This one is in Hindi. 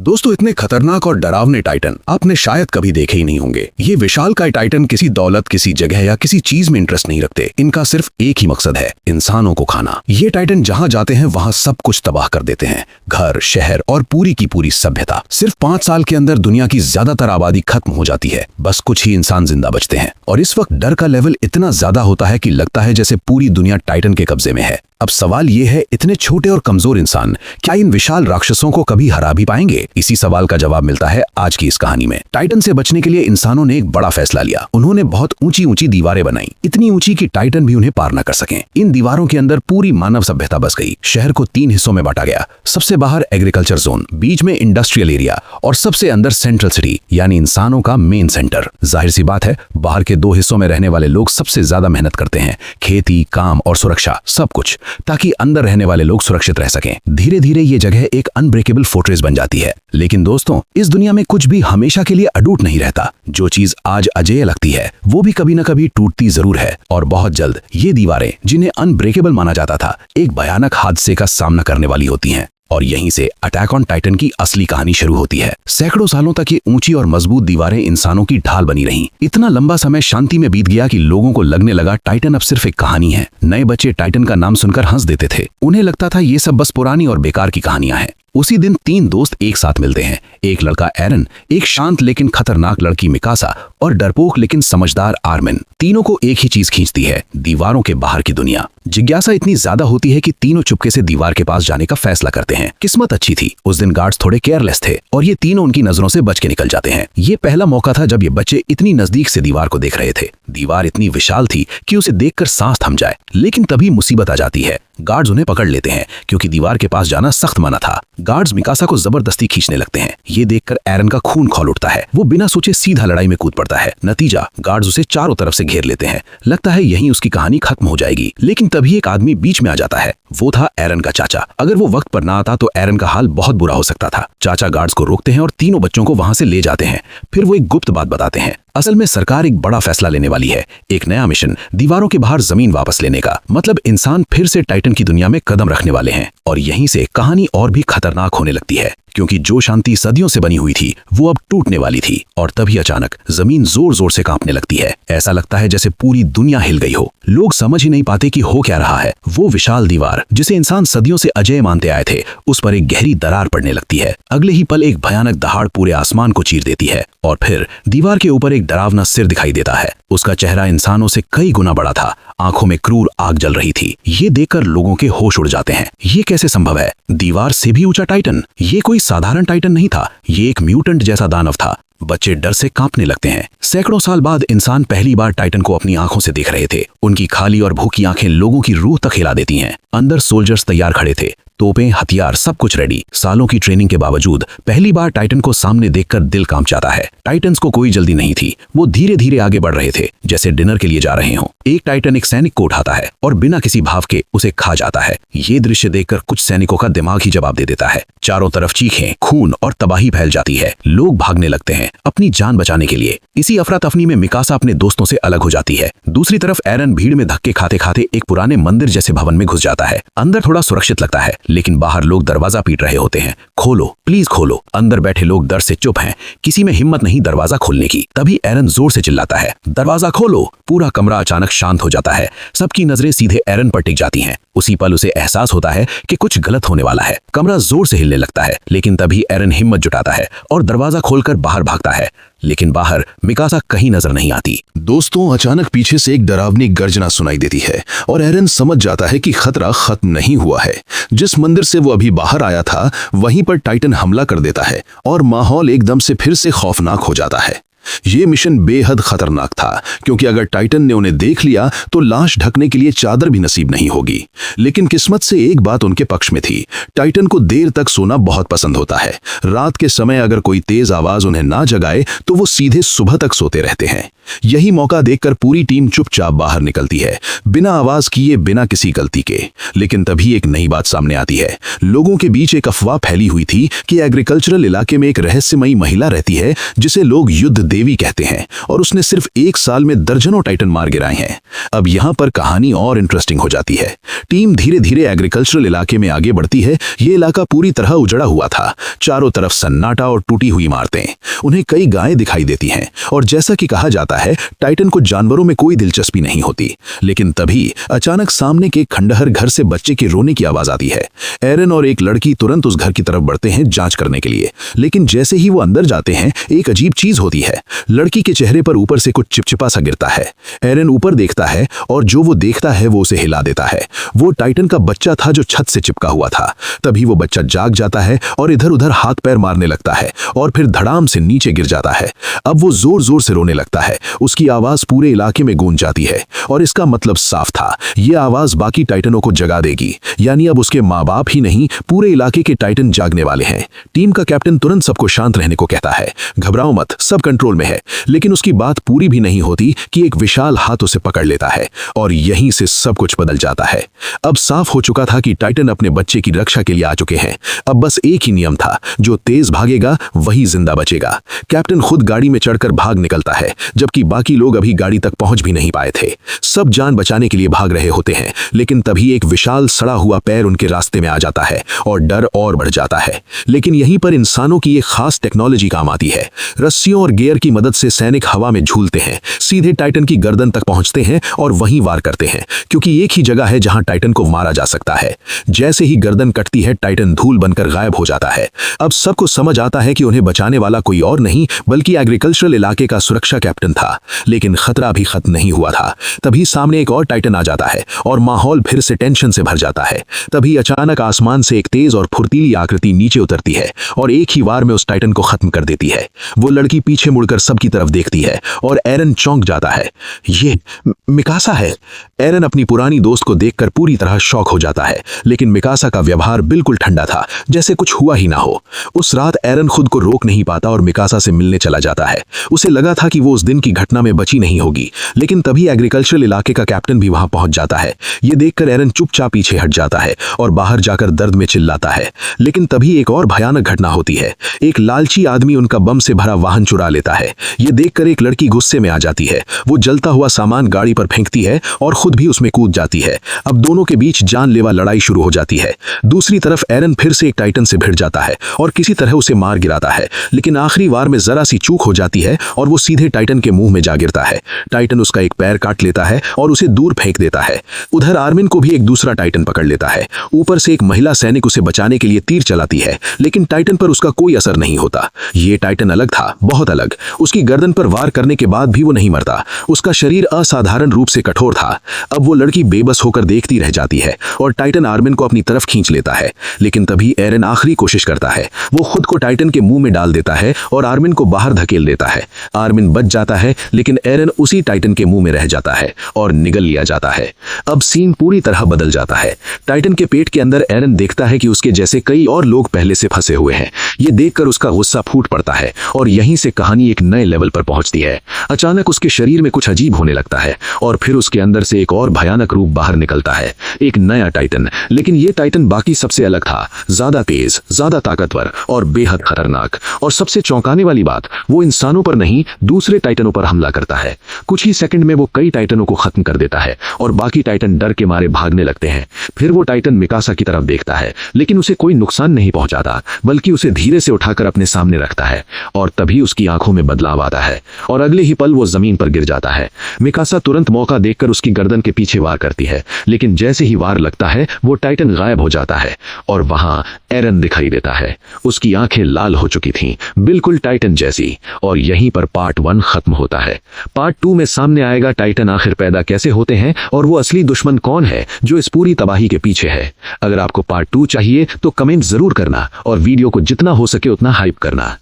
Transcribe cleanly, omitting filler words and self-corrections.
दोस्तों, इतने खतरनाक और डरावने टाइटन आपने शायद कभी देखे ही नहीं होंगे। ये विशालकाय टाइटन किसी दौलत, किसी जगह या किसी चीज में इंटरेस्ट नहीं रखते। इनका सिर्फ एक ही मकसद है, इंसानों को खाना। ये टाइटन जहां जाते हैं वहां सब कुछ तबाह कर देते हैं, घर, शहर और पूरी की पूरी सभ्यता। सिर्फ 5 साल के अंदर दुनिया की ज्यादातर आबादी खत्म हो जाती है, बस कुछ ही इंसान जिंदा बचते हैं। और इस वक्त डर का लेवल इतना ज्यादा होता है कि लगता है जैसे पूरी दुनिया टाइटन के कब्जे में है। अब सवाल ये है, इतने छोटे और कमजोर इंसान क्या इन विशाल राक्षसों को कभी हरा भी पाएंगे? इसी सवाल का जवाब मिलता है आज की इस कहानी में। टाइटन से बचने के लिए इंसानों ने एक बड़ा फैसला लिया। उन्होंने बहुत ऊंची ऊंची दीवारें बनाई, इतनी ऊंची कि टाइटन भी उन्हें पार न कर सकें। इन दीवारों के अंदर पूरी मानव सभ्यता बस गई। शहर को 3 हिस्सों में बांटा गया। सबसे बाहर एग्रीकल्चर जोन, बीच में इंडस्ट्रियल एरिया और सबसे अंदर सेंट्रल सिटी यानी इंसानों का मेन सेंटर। जाहिर सी बात है, बाहर के 2 हिस्सों में रहने वाले लोग सबसे ज्यादा मेहनत करते हैं, खेती, काम और सुरक्षा, सब कुछ, ताकि अंदर रहने वाले लोग सुरक्षित रह सकें। धीरे धीरे ये जगह एक अनब्रेकेबल फोर्ट्रेस बन जाती है। लेकिन दोस्तों, इस दुनिया में कुछ भी हमेशा के लिए अटूट नहीं रहता। जो चीज आज अजेय लगती है वो भी कभी न कभी टूटती जरूर है। और बहुत जल्द ये दीवारें, जिन्हें अनब्रेकेबल माना जाता था, एक भयानक हादसे का सामना करने वाली होती हैं। और यहीं से अटैक ऑन टाइटन की असली कहानी शुरू होती है। सैकड़ों सालों तक ये ऊंची और मजबूत दीवारें इंसानों की ढाल बनी रहीं। इतना लंबा समय शांति में बीत गया कि लोगों को लगने लगा टाइटन अब सिर्फ एक कहानी है। नए बच्चे टाइटन का नाम सुनकर हंस देते थे। उन्हें लगता था ये सब बस पुरानी और बेकार की कहानियां हैं। उसी दिन 3 दोस्त एक साथ मिलते हैं। एक लड़का एरन, एक शांत लेकिन खतरनाक लड़की मिकासा और डरपोक लेकिन समझदार आर्मिन। तीनों को एक ही चीज खींचती है, दीवारों के बाहर की दुनिया। जिज्ञासा इतनी ज्यादा होती है कि तीनों चुपके से दीवार के पास जाने का फैसला करते हैं। किस्मत अच्छी थी, उस दिन गार्ड्स थोड़े केयरलेस थे और ये तीनों उनकी नजरों से बच के निकल जाते हैं। ये पहला मौका था जब ये बच्चे इतनी नजदीक से दीवार को देख रहे थे। दीवार इतनी विशाल थी कि उसे देखकर सांस थम जाए। लेकिन तभी मुसीबत आ जाती है। गार्ड्स उन्हें पकड़ लेते हैं क्योंकि दीवार के पास जाना सख्त मना था। गार्ड्स मिकासा को जबरदस्ती खींचने लगते हैं। ये देखकर एरन का खून खौल उठता है। वो बिना सोचे सीधा लड़ाई में कूद पड़ता है। नतीजा, गार्ड्स उसे चारों तरफ से घेर लेते हैं। लगता है यहीं उसकी कहानी खत्म हो जाएगी। लेकिन तभी एक आदमी बीच में आ जाता है। वो था एरन का चाचा। अगर वो वक्त पर ना आता तो एरन का हाल बहुत बुरा हो सकता था। चाचा गार्ड्स को रोकते हैं और तीनों बच्चों को वहां से ले जाते हैं। फिर वो एक गुप्त बात बताते हैं। असल में सरकार एक बड़ा फैसला लेने वाली है, एक नया मिशन, दीवारों के बाहर जमीन वापस लेने का। मतलब इंसान फिर से टाइटन की दुनिया में कदम रखने वाले हैं। और यहीं से कहानी और भी खतरनाक होने लगती है, क्योंकि जो शांति सदियों से बनी हुई थी वो अब टूटने वाली थी। और तभी अचानक जमीन जोर जोर से कांपने लगती है। ऐसा लगता है जैसे पूरी दुनिया हिल गई हो। लोग समझ ही नहीं पाते कि हो क्या रहा है। वो विशाल दीवार जिसे इंसान सदियों से अजेय मानते आए थे, उस पर एक गहरी दरार पड़ने लगती है। अगले ही पल एक भयानक दहाड़ पूरे आसमान को चीर देती है। और फिर दीवार के ऊपर एक डरावना सिर दिखाई देता है। उसका चेहरा इंसानों से कई गुना बड़ा था। आंखों में क्रूर आग जल रही थी। ये देखकर लोगों के होश उड़ जाते हैं। ये कैसे संभव है? दीवार से भी ऊंचा टाइटन? ये कोई साधारण टाइटन नहीं था, ये एक म्यूटेंट जैसा दानव था। बच्चे डर से कांपने लगते हैं। सैकड़ों साल बाद इंसान पहली बार टाइटन को अपनी आंखों से देख रहे थे। उनकी खाली और भूखी आंखें लोगों की रूह तक हिला देती हैं। अंदर सोल्जर्स तैयार खड़े थे, तोपें, हथियार, सब कुछ रेडी। सालों की ट्रेनिंग के बावजूद पहली बार टाइटन को सामने देखकर दिल कांप जाता है। टाइटन्स को कोई जल्दी नहीं थी। वो धीरे धीरे आगे बढ़ रहे थे, जैसे डिनर के लिए जा रहे हों। एक टाइटन एक सैनिक को उठाता है और बिना किसी भाव के उसे खा जाता है। ये दृश्य देखकर कुछ सैनिकों का दिमाग ही जवाब दे देता है। चारों तरफ चीखें, खून और तबाही फैल जाती है। लोग भागने लगते हैं अपनी जान बचाने के लिए। इसी अफरा तफनी में मिकासा अपने दोस्तों से अलग हो जाती है। दूसरी तरफ एरन भीड़ में धक्के खाते खाते एक पुराने मंदिर जैसे भवन में घुस जाता है। अंदर थोड़ा सुरक्षित लगता है, लेकिन बाहर लोग दरवाजा पीट रहे होते हैं। खोलो, प्लीज खोलो। अंदर बैठे लोग डर से चुप हैं। किसी में हिम्मत नहीं दरवाजा खोलने की। तभी एरन जोर से चिल्लाता है, दरवाजा खोलो। पूरा कमरा अचानक शांत हो जाता है। सबकी नजरें सीधे एरन पर टिक जाती हैं। उसी पल उसे एहसास होता है कि कुछ गलत होने वाला है। कमरा जोर से हिलने लगता है। लेकिन तभी एरन हिम्मत जुटाता है और दरवाजा खोलकर बाहर भागता है। लेकिन बाहर मिकासा कहीं नजर नहीं आती। दोस्तों, अचानक पीछे से एक डरावनी गर्जना सुनाई देती है और एरन समझ जाता है कि खतरा खत्म नहीं हुआ है। जिस मंदिर से वो अभी बाहर आया था, वहीं पर टाइटन हमला कर देता है और माहौल एकदम से फिर से खौफनाक हो जाता है। ये मिशन बेहद खतरनाक था, क्योंकि अगर टाइटन ने उन्हें देख लिया तो लाश ढकने के लिए चादर भी नसीब नहीं होगी। लेकिन किस्मत से एक बात उनके पक्ष में थी। टाइटन को देर तक सोना बहुत पसंद होता है। रात के समय अगर कोई तेज आवाज उन्हें ना जगाए तो वो सीधे सुबह तक सोते रहते हैं। यही मौका देखकर पूरी टीम चुपचाप बाहर निकलती है, बिना आवाज किए, बिना किसी गलती के। लेकिन तभी एक नई बात सामने आती है। लोगों के बीच एक अफवाह फैली हुई थी कि एग्रीकल्चरल इलाके में एक रहस्यमयी महिला रहती है जिसे लोग युद्ध देवी कहते हैं, और उसने सिर्फ 1 साल में दर्जनों टाइटन मार गिराए हैं। अब यहां पर कहानी और इंटरेस्टिंग हो जाती है। टीम धीरे धीरे एग्रीकल्चरल इलाके में आगे बढ़ती है। ये इलाका पूरी तरह उजड़ा हुआ था, चारों तरफ सन्नाटा और टूटी हुई इमारतें। उन्हें कई गायें दिखाई देती हैं, और जैसा कि कहा जाता है टाइटन को जानवरों में कोई दिलचस्पी नहीं होती। लेकिन तभी अचानक सामने के खंडहर घर से बच्चे के रोने की आवाज आती है। एरन और एक लड़की तुरंत उस घर की तरफ बढ़ते हैं जांच करने के लिए। लेकिन जैसे ही वो अंदर जाते हैं एक अजीब चीज होती है। लड़की के चेहरे पर ऊपर से कुछ चिपचिपा सा गिरता है। एरन ऊपर देखता है और जो वो देखता है वो उसे हिला देता है। वो टाइटन का बच्चा था जो छत से चिपका हुआ था। तभी वो बच्चा जाग जाता है और इधर उधर हाथ पैर मारने लगता है और फिर धड़ाम से नीचे गिर जाता है। अब वो जोर जोर से रोने लगता है। उसकी आवाज पूरे इलाके में गूंज जाती है और इसका मतलब साफ था, ये आवाज बाकी टाइटनों को जगा देगी। यानी अब उसके माँ बाप ही नहीं, पूरे इलाके के टाइटन जागने वाले हैं। टीम का कैप्टन तुरंत सबको शांत रहने को कहता है। घबराओ मत, सब कंट्रोल में है। लेकिन उसकी बात पूरी भी नहीं होती कि एक विशाल हाथ उसे पकड़ लेता है और यहीं से सब कुछ बदल जाता है। अब साफ हो चुका था कि टाइटन अपने बच्चे की रक्षा के लिए आ चुके हैं। अब बस एक ही नियम था, जो तेज भागेगा वही जिंदा बचेगा। कैप्टन खुद गाड़ी में चढ़कर भाग निकलता है, जबकि बाकी लोग अभी गाड़ी तक पहुंच भी नहीं पाए थे। सब जान बचाने के लिए भाग रहे होते हैं, लेकिन तभी एक विशाल सड़ा हुआ पैर उनके रास्ते में आ जाता है और डर और बढ़ जाता है। लेकिन यहीं पर इंसानों की एक खास टेक्नोलॉजी काम आती है। रस्सियों और गियर की मदद से सैनिक हवा में झूलते हैं, सीधे टाइटन की गर्दन तक पहुंचते हैं और वहीं वार करते हैं, क्योंकि एक ही जगह है जहां टाइटन को मारा जा सकता है। जैसे ही गर्दन कटती है टाइटन धूल बनकर गायब हो जाता है। अब सबको समझ आता है कि उन्हें बचाने वाला कोई और नहीं बल्कि एग्रीकल्चरल इलाके का सुरक्षा कैप्टन था। लेकिन खतरा अभी खत्म नहीं हुआ था। तभी सामने एक और टाइटन आ जाता है और माहौल फिर से टेंशन से भर जाता है। तभी अचानक आसमान से एक तेज और फुर्तीली आकृति नीचे उतरती है और एक ही वार में उस टाइटन को खत्म कर देती है। वो लड़की पीछे मुड़कर सबकी तरफ देखती है और एरन चौंक जाता है। ये मिकासा है। एरन अपनी पुरानी दोस्त को देखकर पूरी तरह शॉक हो जाता है, लेकिन मिकासा का व्यवहार बिल्कुल ठंडा था, जैसे कुछ हुआ ही ना हो। उस रात एरन खुद को रोक नहीं पाता और मिकासा से मिलने चला जाता है। उसे लगा था कि वो उस दिन की घटना में बची नहीं होगी, लेकिन तभी एग्रीकल्चरल इलाके का कैप्टन भी वहां पहुंच जाता है। ये देखकर एरन चुपचाप पीछे हट जाता है और बाहर जाकर दर्द में चिल्लाता है। लेकिन तभी एक और भयानक घटना होती है। एक लालची आदमी उनका बम से भरा वाहन चुरा लेता है। ये देखकर एक लड़की गुस्से में आ जाती है। वो जलता हुआ सामान गाड़ी पर फेंकती है और खुद भी उसमें कूद जाती है। अब दोनों के बीच जानलेवा लड़ाई शुरू हो जाती है। दूसरी तरफ एरन फिर से एक टाइटन से भिड़ जाता है और किसी तरह उसे मार गिराता है, लेकिन आखिरी वार में जरा सी चूक हो जाती है और वो सीधे टाइटन के मुंह में जा गिरता है। टाइटन उसका एक पैर काट लेता है और उसे दूर फेंक देता है। उधर आर्मिन को भी एक दूसरा टाइटन पकड़ लेता है। ऊपर से एक महिला सैनिक उसे बचाने के लिए तीर चलाती है, लेकिन टाइटन पर उसका कोई असर नहीं होता। ये टाइटन अलग था, बहुत अलग। उसकी गर्दन पर वार करने के बाद भी वो नहीं मरता। उसका शरीर असाधारण रूप से कठोर था। अब वो लड़की बेबस होकर देखती रह जाती है और टाइटन आर्मिन को अपनी तरफ खींच लेता है। लेकिन तभी एरन आखिरी कोशिश करता है। वो खुद को टाइटन के मुंह में डाल देता है और आर्मिन को बाहर धकेल देता है। आर्मिन बच जाता है, लेकिन एरन उसी टाइटन के मुंह में रह जाता है और निगल लिया जाता है। अब सीन पूरी तरह बदल जाता है। टाइटन के पेट के अंदर एरन देखता है कि उसके जैसे कई और लोग पहले से फंसे हुए हैं। ये देखकर उसका गुस्सा फूट पड़ता है और यहीं से कहानी एक नए लेवल पर पहुंचती है। अचानक उसके शरीर में कुछ अजीब होने लगता है और फिर उसके अंदर से एक और भयानक रूप बाहर निकलता है, एक नया टाइटन। लेकिन ये टाइटन बाकी सबसे अलग था, ज्यादा तेज, ज्यादा ताकतवर और बेहद खतरनाक। और सबसे चौंकाने वाली बात, वो इंसानों पर नहीं दूसरे टाइटनों पर हमला करता है। कुछ ही सेकंड में वो कई टाइटनों को खत्म कर देता है और बाकी टाइटन डर के मारे भागने लगते हैं। फिर वो टाइटन मिकासा की तरफ देखता है, लेकिन उसे कोई नुकसान नहीं पहुंचाता, बल्कि उसे धीरे से उठाकर अपने सामने रखता है। और तभी उसकी आंखों में बदलाव आता है और अगले ही पल वो जमीन पर गिर जाता है। मिकासा तुरंत मौका देखकर उसकी गर्दन के पीछे वार करती है, लेकिन जैसे ही वार लगता है वो टाइटन गायब हो जाता है और वहां एरन दिखाई देता है। उसकी आंखें लाल हो चुकी थीं, बिल्कुल टाइटन जैसी। और यहीं पर पार्ट 1 खत्म होता है। पार्ट 2 में सामने आएगा टाइटन आखिर पैदा कैसे होते हैं और वो असली दुश्मन कौन है जो इस पूरी तबाही के पीछे है। अगर आपको पार्ट 2 चाहिए तो कमेंट जरूर करना और वीडियो को जितना हो सके उतना हाइप करना।